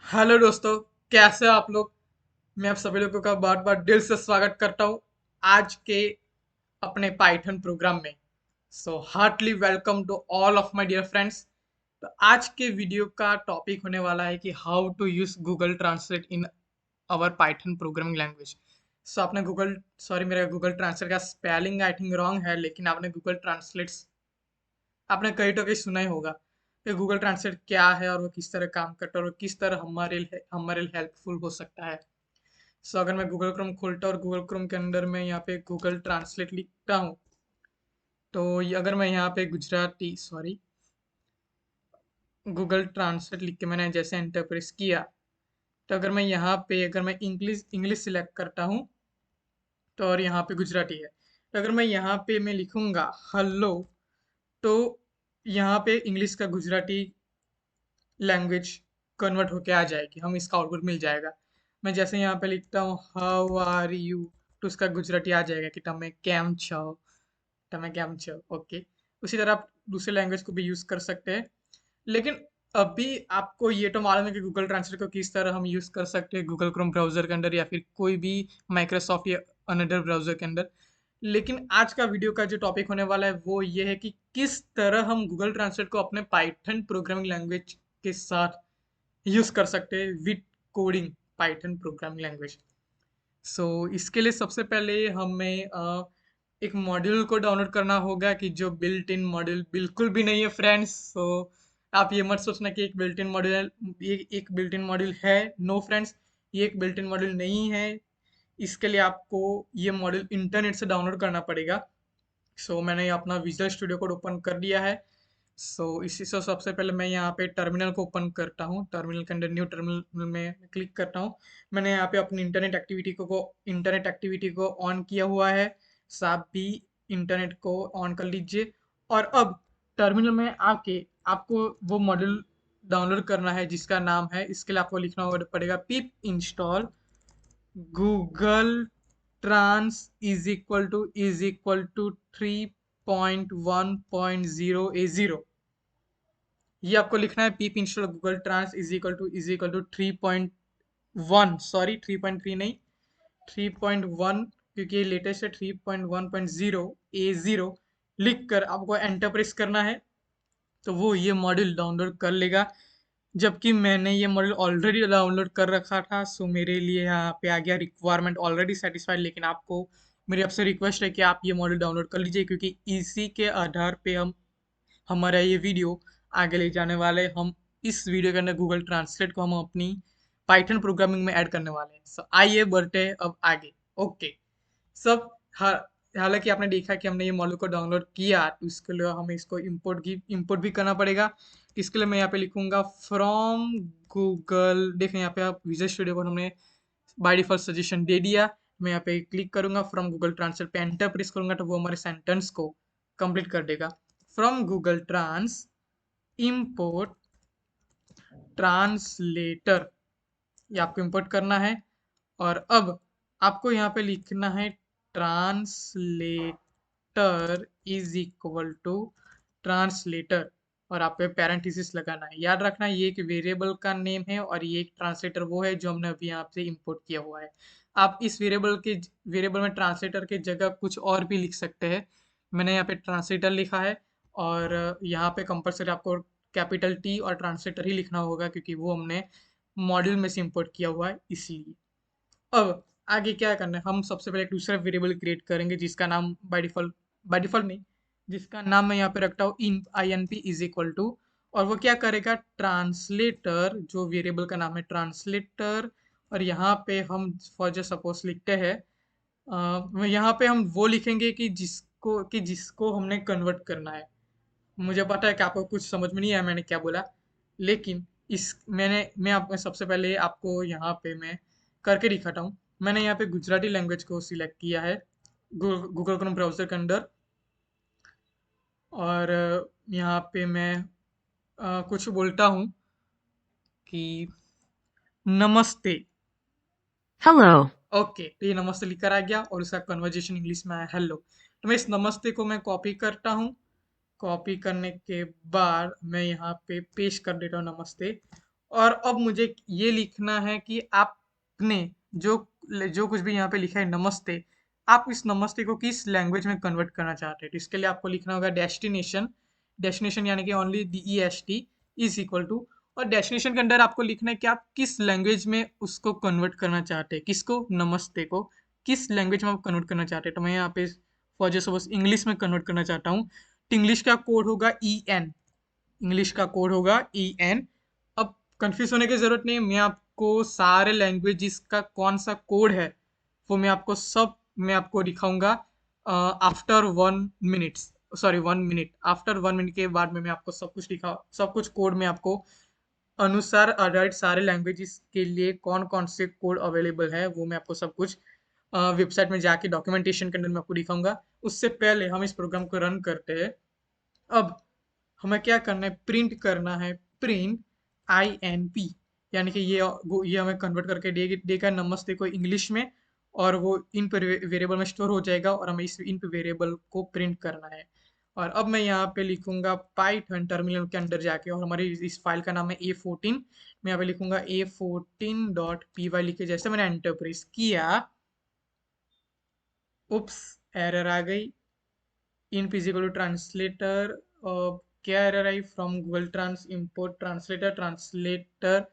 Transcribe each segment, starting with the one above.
Hello दोस्तों, कैसे हो आप लोग। मैं आप सभी लोगों का बहुत बहुत दिल से स्वागत करता हूँ आज के अपने पाइथन प्रोग्राम में। So heartly welcome to all of my dear friends. तो आज के वीडियो का टॉपिक होने वाला है कि how to use Google Translate in our Python programming language. So आपने गूगल सॉरी मेरा गूगल ट्रांसलेट का स्पेलिंग आई थिंक रॉन्ग है, लेकिन आपने गूगल ट्रांसलेट आपने कहीं तो कहीं सुना ही होगा कि गूगल ट्रांसलेट क्या है और वो किस तरह काम करता है और किस तरह हमारे लिए हेल्पफुल हो सकता है। सो अगर मैं गूगल क्रोम खोलता हूँ और गूगल क्रोम के अंदर मैं यहाँ पे गूगल ट्रांसलेट लिखता हूँ, तो अगर मैं यहाँ पे गुजराती सॉरी गूगल ट्रांसलेट लिख के मैंने जैसे एंटर प्रेस किया, तो अगर मैं इंग्लिश इंग्लिश सिलेक्ट करता हूँ, तो और यहाँ पे गुजराती है, तो अगर मैं यहाँ पे मैं लिखूंगा हेलो, तो यहाँ पे इंग्लिश का गुजराती लैंग्वेज कन्वर्ट होके आ जाएगी, हम इसका आउटपुट मिल जाएगा। मैं जैसे यहाँ पे लिखता हूँ हाउ आर यू, तो उसका गुजराती आ जाएगा कि તમે કેમ છો, તમે કેમ છો। ओके, उसी तरह आप दूसरे लैंग्वेज को भी यूज कर सकते हैं। लेकिन अभी आपको ये तो मालूम है कि गूगल ट्रांसलेट को किस तरह हम यूज कर सकते हैं गूगल क्रोम ब्राउजर के अंदर या फिर कोई भी माइक्रोसॉफ्ट या अनदर ब्राउजर के अंदर। लेकिन आज का वीडियो का जो टॉपिक होने वाला है वो ये है कि किस तरह हम गूगल ट्रांसलेट को अपने पाइथन प्रोग्रामिंग लैंग्वेज के साथ यूज कर सकते हैं with coding Python programming language. So इसके लिए सबसे पहले हमें एक मॉड्यूल को डाउनलोड करना होगा कि जो बिल्ट इन मॉड्यूल बिल्कुल भी नहीं है फ्रेंड्स। सो आप ये मत सोचना कि एक बिल्ट इन मॉड्यूल ये एक बिल्ट इन मॉड्यूल है। नो फ्रेंड्स, ये एक बिल्ट इन मॉड्यूल नहीं है। इसके लिए आपको ये मॉड्यूल इंटरनेट से डाउनलोड करना पड़ेगा। सो मैंने अपना विजुअल स्टूडियो कोड ओपन कर लिया है। इसी से सबसे पहले मैं यहाँ पे टर्मिनल को ओपन करता हूँ। टर्मिनल के अंदर न्यू टर्मिनल में क्लिक करता हूँ। मैंने यहाँ पे अपनी इंटरनेट एक्टिविटी को ऑन किया हुआ है। सो आप भी इंटरनेट को ऑन कर लीजिए। और अब टर्मिनल में आके आपको वो मॉड्यूल डाउनलोड करना है जिसका नाम है, इसके लिए आपको लिखना पड़ेगा pip install Google trans is equal to 3.1.0 ये आपको लिखना है। Pip install Google trans is equal to 3.1 sorry 3.3 नहीं 3.1, क्योंकि ये लेटेस्ट है। 3.1.0 लिख कर आपको एंटर प्रेस करना है, तो वो ये मॉड्यूल डाउनलोड कर लेगा। जबकि मैंने ये मॉड्यूल ऑलरेडी डाउनलोड कर रखा था, सो मेरे लिए यहाँ पे आ गया रिक्वायरमेंट ऑलरेडी सेटिस्फाइड। लेकिन आपको मेरी आपसे रिक्वेस्ट है कि आप ये मॉड्यूल डाउनलोड कर लीजिए, क्योंकि इसी के आधार पे हम हमारा ये वीडियो आगे ले जाने वाले हैं। हम इस वीडियो के अंदर गूगल ट्रांसलेट को हम अपनी पाइथन प्रोग्रामिंग में ऐड करने वाले हैं। आइए बढ़ते हैं अब आगे। ओके, सब हालांकि आपने देखा कि हमने ये मॉड्यूल को डाउनलोड किया, तो इसके लिए हमें इसको इंपोर्ट भी करना पड़ेगा। इसके लिए मैं यहाँ पे लिखूंगा फ्रॉम गूगल। देखें यहाँ पे आप विजुअल स्टूडियो को हमने बाय डिफॉल्ट सजेशन दे दिया। मैं यहाँ पे क्लिक करूंगा, फ्रॉम गूगल ट्रांसलेट पे एंटर प्रेस करूंगा, तो वो हमारे सेंटेंस को कंप्लीट कर देगा। From Google trans import translator, ये आपको इंपोर्ट करना है। और अब आपको यहाँ पे लिखना है translator is equal to translator, और आप पे पैरेंथेसिस लगाना है। याद रखना ये एक वेरिएबल का नेम है और ये एक ट्रांसलेटर वो है जो हमने अभी यहाँ से इंपोर्ट किया हुआ है। आप इस वेरिएबल में ट्रांसलेटर की जगह कुछ और भी लिख सकते हैं। मैंने यहाँ पे ट्रांसलेटर लिखा है, और यहाँ पे कंपलसरी आपको कैपिटल टी और ट्रांसलेटर ही लिखना होगा, क्योंकि वो हमने मॉड्यूल में से इंपोर्ट किया हुआ है इसीलिए। अब आगे क्या करना है, हम सबसे पहले एक दूसरा वेरिएबल क्रिएट करेंगे जिसका नाम बाय डिफॉल्ट नहीं, जिसका नाम मैं यहाँ पे रखता हूँ inp इज इक्वल टू, और वो क्या करेगा ट्रांसलेटर, जो वेरिएबल का नाम है ट्रांसलेटर। और यहाँ पे हम फॉर जो सपोज लिखते हैं, यहाँ पे हम वो लिखेंगे कि जिसको हमने कन्वर्ट करना है। मुझे पता है कि आपको कुछ समझ में नहीं आया मैंने क्या बोला, लेकिन इस मैं आपको सबसे पहले आपको यहाँ पे मैं करके दिखाता हूँ। मैंने यहाँ पे गुजराती लैंग्वेज को सिलेक्ट किया है गूगल क्रोम ब्राउजर के अंदर। और यहाँ पे मैं कुछ बोलता हूँ कि नमस्ते। Hello. ओके, तो ये नमस्ते लिखकर आ गया और उसका कन्वर्जेशन इंग्लिश में आया हेलो। तो मैं इस नमस्ते को मैं कॉपी करता हूँ। कॉपी करने के बाद मैं यहाँ पे पेस्ट कर देता हूँ नमस्ते। और अब मुझे ये लिखना है कि आपने जो जो कुछ भी यहाँ पे लिखा है नमस्ते, आप इस नमस्ते को किस लैंग्वेज में कन्वर्ट करना चाहते हैं। तो इसके लिए आपको लिखना होगा डेस्टिनेशन, डेस्टिनेशन यानी कि only DEST is equal to, और डेस्टिनेशन के अंदर आपको लिखना है कि आप किस लैंग्वेज में उसको कन्वर्ट करना चाहते हैं, किसको, नमस्ते को किस लैंग्वेज में आप कन्वर्ट करना चाहते हैं। तो मैं यहाँ पे फॉर जस्ट सपोज इंग्लिश में कन्वर्ट करना चाहता हूँ। तो इंग्लिश का कोड होगा EN, इंग्लिश का कोड होगा EN। अब कंफ्यूज होने की जरूरत नहीं है, मैं आपको सारे लैंग्वेजेस का कौन सा कोड है वो मैं आपको दिखाऊंगा after 1 minute, sorry 1 minute, after 1 minute के बाद में मैं आपको सब कुछ कोड में आपको अनुसार अडाल्ट सारे लैंग्वेजेस के लिए कौन कौन से कोड अवेलेबल है वो मैं आपको सब कुछ वेबसाइट में जाके डॉक्यूमेंटेशन के अंदर मैं आपको दिखाऊंगा। उससे पहले हम इस प्रोग्राम को रन करते हैं। अब हमें क्या करना है, प्रिंट करना है, प्रिंट INP, यानी कि ये हमें कन्वर्ट करके देगा नमस्ते को इंग्लिश में, और वो इन वेरिएबल में स्टोर हो जाएगा और हमें इस इन वेरिएबल को प्रिंट करना है। और अब मैं यहाँ पे लिखूंगा पाइथन टर्मिनल के अंदर जाके, और हमारी इस फाइल का नाम है A14। मैं यहाँ पे लिखूंगा A14.py लिखे जैसे मैंने एंटर प्रेस किया, उप्स, एरर आ गई। इन फिजिकल ट्रांसलेटर, क्या एरर आई, from Google trans import translator, translator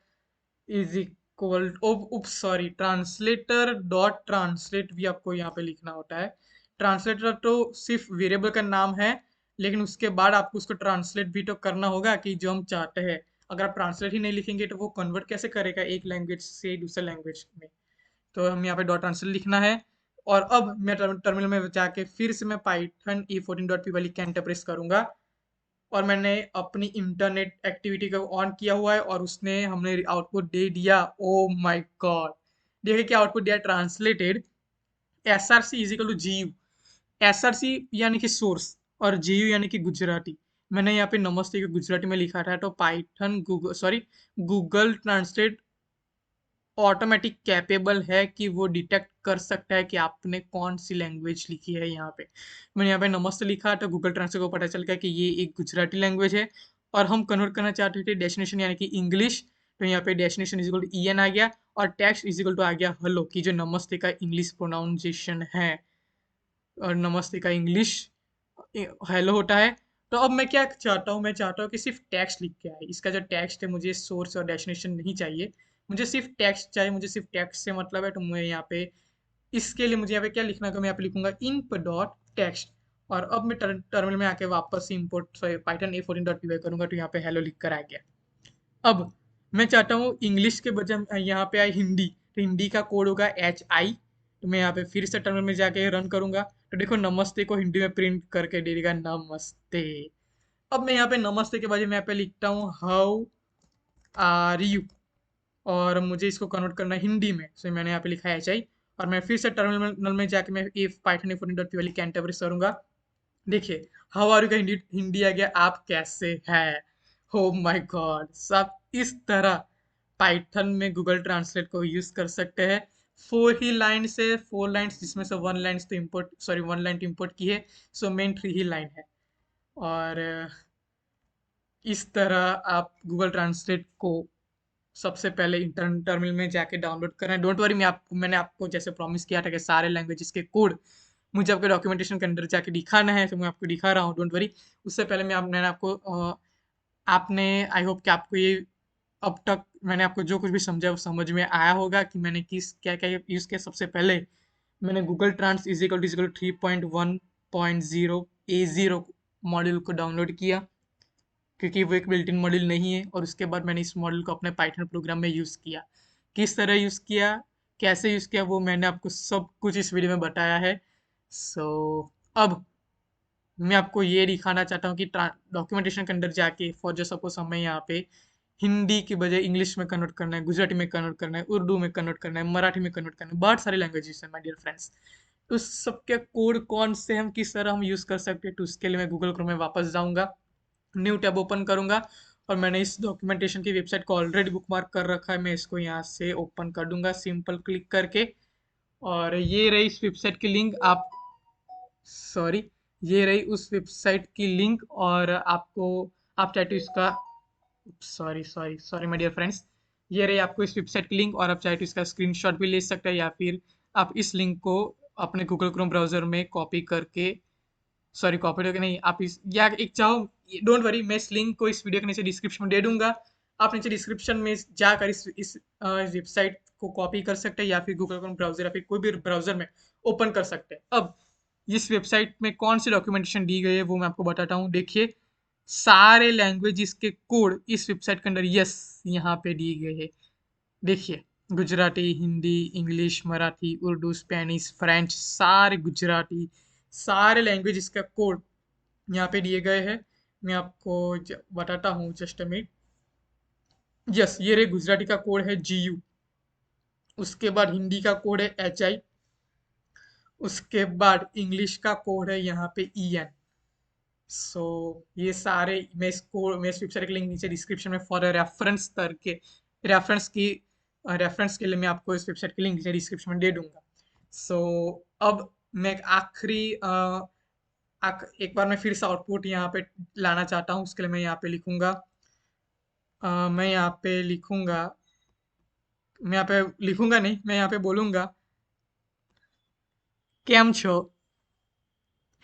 is equal, oops sorry, translator dot translate भी आपको यहाँ पे लिखना होता है। ट्रांसलेटर तो सिर्फ वेरिएबल का नाम है, लेकिन उसके बाद आपको उसको ट्रांसलेट भी तो करना होगा कि जो हम चाहते हैं। अगर आप ट्रांसलेट ही नहीं लिखेंगे तो वो कन्वर्ट कैसे करेगा एक लैंग्वेज से दूसरे लैंग्वेज में। तो हम यहाँ पे डॉट आंसर लिखना है। और अब मैं टर्मिनल में जाके फिर से मैं पाइथन A14.py लिख के एंटर प्रेस करूंगा, और मैंने अपनी इंटरनेट एक्टिविटी को ऑन किया हुआ है और उसने हमने आउटपुट दे दिया। ओ माय गॉड, देखिए क्या आउटपुट दिया, translated SRC is equal to GU। SRC यानी कि सोर्स और GU यानी कि गुजराती। मैंने यहाँ पे नमस्ते को गुजराती में लिखा था, तो Python Google translate automatic capable है कि वो डिटेक्ट कर सकता है कि आपने कौन सी लैंग्वेज लिखी है। यहाँ पे मैंने यहाँ पे नमस्ते लिखा तो गूगल ट्रांसलेट को पता चल गया कि ये एक गुजराती लैंग्वेज है, और हम कन्वर्ट करना चाहते थे डेस्टिनेशन यानी कि इंग्लिश। तो यहाँ पे destination is equal to EN आ गया, और टेक्स्ट इज इक्वल टू आ गया हेलो, की जो नमस्ते का इंग्लिश प्रोनाउंसिएशन है, और नमस्ते का इंग्लिश हेलो होता है। तो अब मैं क्या चाहता हूँ, मैं चाहता हूँ कि सिर्फ टेक्स्ट लिख के आए। इसका जो टेक्स्ट है, मुझे सोर्स और डेस्टिनेशन नहीं चाहिए, मुझे सिर्फ टेक्स्ट चाहिए, मुझे सिर्फ टेक्स्ट से मतलब है। तो मैं यहाँ पे इसके लिए मुझे यहाँ पे क्या लिखना है, मैं यहाँ पे लिखूंगा inp डॉट टेक्स्ट। और अब मैं टर्मिनल में आके वापस से इम्पोर्ट पाइथन A14.py करूंगा, तो यहाँ पे हेलो लिख कर आ गया। अब मैं चाहता हूँ इंग्लिश के बजाय यहाँ पे आए हिंदी, तो हिंदी का कोड होगा HI। तो मैं यहाँ पे फिर से टर्मिनल में जाके रन करूंगा, तो देखो नमस्ते को हिंदी में प्रिंट करके दे देगा, नमस्ते। अब मैं यहाँ पे नमस्ते के बजाय मैं यहाँ पे लिखता हूँ हाउ आर यू, और मुझे इसको कन्वर्ट करना है हिंदी में, सो मैंने यहाँ पे लिखा है HI। और मैं फिर से टर्मिनल में जाके मैं इफ पाइथन A14.py लिख के एंटर प्रेस करूंगा। देखिए हाउ आर यू का हिंदी हिंदी आ गया, आप कैसे हैं। हो माय गॉड, सब इस तरह पाइथन में गूगल ट्रांसलेट को यूज कर सकते हैं। 4 ही लाइन से 4 लाइन्स, जिसमें से 1 लाइन तो इम्पोर्ट, सॉरी 1 लाइन तो इम्पोर्ट की है, सो मेन 3 ही लाइन है। और इस तरह आप गूगल ट्रांसलेट को सबसे पहले टर्मिनल में जाके डाउनलोड करना है। डोंट वरी, मैंने आपको जैसे प्रॉमिस किया था कि सारे लैंग्वेजेस के कोड मुझे आपके डॉक्यूमेंटेशन के अंदर जाके दिखाना है, तो मैं आपको दिखा रहा हूँ, डोंट वरी। उससे पहले मैंने आपको आपने, आई होप कि आपको ये अब तक मैंने आपको जो कुछ भी समझा वो समझ में आया होगा कि मैंने किस क्या क्या यूज़ किया। सबसे पहले मैंने गूगल ट्रांस इजिकल 3.1.0 A0 मॉड्यूल को डाउनलोड किया, क्योंकि वो एक बिल्ट इन मॉड्यूल नहीं है। और उसके बाद मैंने इस मॉड्यूल को अपने पाइथन प्रोग्राम में यूज़ किया। किस तरह यूज़ किया, कैसे यूज़ किया, वो मैंने आपको सब कुछ इस वीडियो में बताया है। सो अब मैं आपको ये दिखाना चाहता हूँ कि डॉक्यूमेंटेशन के अंदर जाके फॉर जो सपोज हमें यहाँ पे हिंदी की बजाय इंग्लिश में कन्वर्ट करना है, गुजराती में कन्वर्ट करना है, उर्दू में कन्वर्ट करना है, मराठी में कन्वर्ट करना है, बहुत सारे लैंग्वेजेस हैं माय डियर फ्रेंड्स। तो सबके कोड कौन से हम किस तरह हम यूज़ कर सकते हैं, तो उसके लिए मैं गूगल क्रोम में वापस जाऊँगा, न्यू टैब ओपन करूंगा, और मैंने इस डॉक्यूमेंटेशन की वेबसाइट को ऑलरेडी बुकमार्क कर रखा है। मैं इसको यहाँ से ओपन कर दूंगा सिंपल क्लिक करके, और ये रही इस वेबसाइट की लिंक। आप, सॉरी, ये रही उस वेबसाइट की लिंक, और आपको, आप चाहे तो इसका sorry sorry sorry my dear friends, ये रही आपको इस वेबसाइट की लिंक, और आप चाहे तो इसका स्क्रीनशॉट भी ले सकते हैं, या फिर आप इस लिंक को अपने गूगल क्रोम ब्राउज़र में कॉपी करके, सॉरी कॉपी करके नहीं, आप इस या एक चाहो, डोंट वरी, मैं इस लिंक को इस वीडियो के नीचे डिस्क्रिप्शन में दे दूंगा। आप नीचे डिस्क्रिप्शन में जाकर इस वेबसाइट को कॉपी कर सकते हैं, या फिर गूगल क्रोम ब्राउज़र या फिर कोई भी ब्राउज़र में ओपन कर सकते हैं। अब इस वेबसाइट में कौन सी डॉक्यूमेंटेशन दी गई है वो मैं आपको बताता हूँ। देखिए, सारे लैंग्वेजेस के कोड इस वेबसाइट के अंदर यस यहाँ पे दिए गए हैं। देखिए, Gujarati, Hindi, English, Marathi, Urdu, Spanish, French, सारे गुजराती, सारे लैंग्वेजेस का कोड यहाँ पे दिए गए हैं। मैं आपको बताता हूँ, जस्ट अ मिनट। यस, ये रे गुजराती का कोड है GU, उसके बाद हिंदी का कोड है HI, उसके बाद इंग्लिश का कोड है यहाँ पे EN। सो ये सारे मैं इस वेबसाइट के लिंक नीचे डिस्क्रिप्शन में फॉर रेफरेंस करके, रेफरेंस की रेफरेंस के लिए मैं आपको इस वेबसाइट की लिंक नीचे डिस्क्रिप्शन में दे दूंगा। सो अब मैं एक आखिरी एक बार मैं फिर से आउटपुट यहाँ पे लाना चाहता हूँ। उसके लिए मैं यहाँ पे लिखूंगा, मैं यहाँ पे लिखूंगा, मैं यहाँ पे लिखूंगा नहीं, मैं यहाँ पे बोलूंगा केम छो।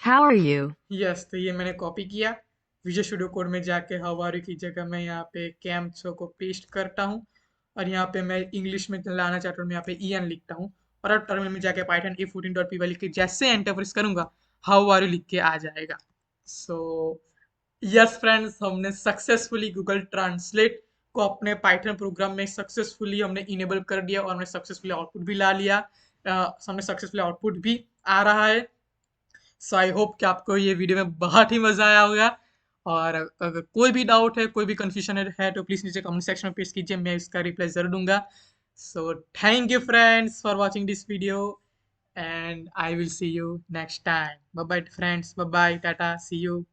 How are you? यस, तो ये मैंने कॉपी किया। विजुअल स्टूडियो कोड में जाके हवारी की जगह मैं यहाँ पे कैम छो को पेस्ट करता हूँ, और यहाँ पे मैं इंग्लिश में लाना चाहता हूँ, मैं यहाँ पे EN लिखता हूँ, और अब टर्मिनल में जाके पाइथन E14.py लिख के जैसे एंटर प्रेस करूंगा, हाउ आर यू लिख के आ जाएगा। सो यस फ्रेंड्स, हमने सक्सेसफुली गूगल ट्रांसलेट को अपने पाइथन प्रोग्राम में सक्सेसफुली हमने इनेबल कर दिया, और हमने सक्सेसफुली आउटपुट भी ला लिया। हमने सक्सेसफुली आउटपुट भी आ रहा है। सो आई होप कि आपको ये वीडियो में बहुत ही मजा आया होगा, और अगर कोई भी डाउट है, कोई भी कंफ्यूजन है तो प्लीज नीचे कमेंट सेक्शन में पेश कीजिए, मैं इसका रिप्लाई जरूर दूंगा। So thank you friends for watching this video, and I will see you next time. Bye bye friends, bye bye, tata, see you.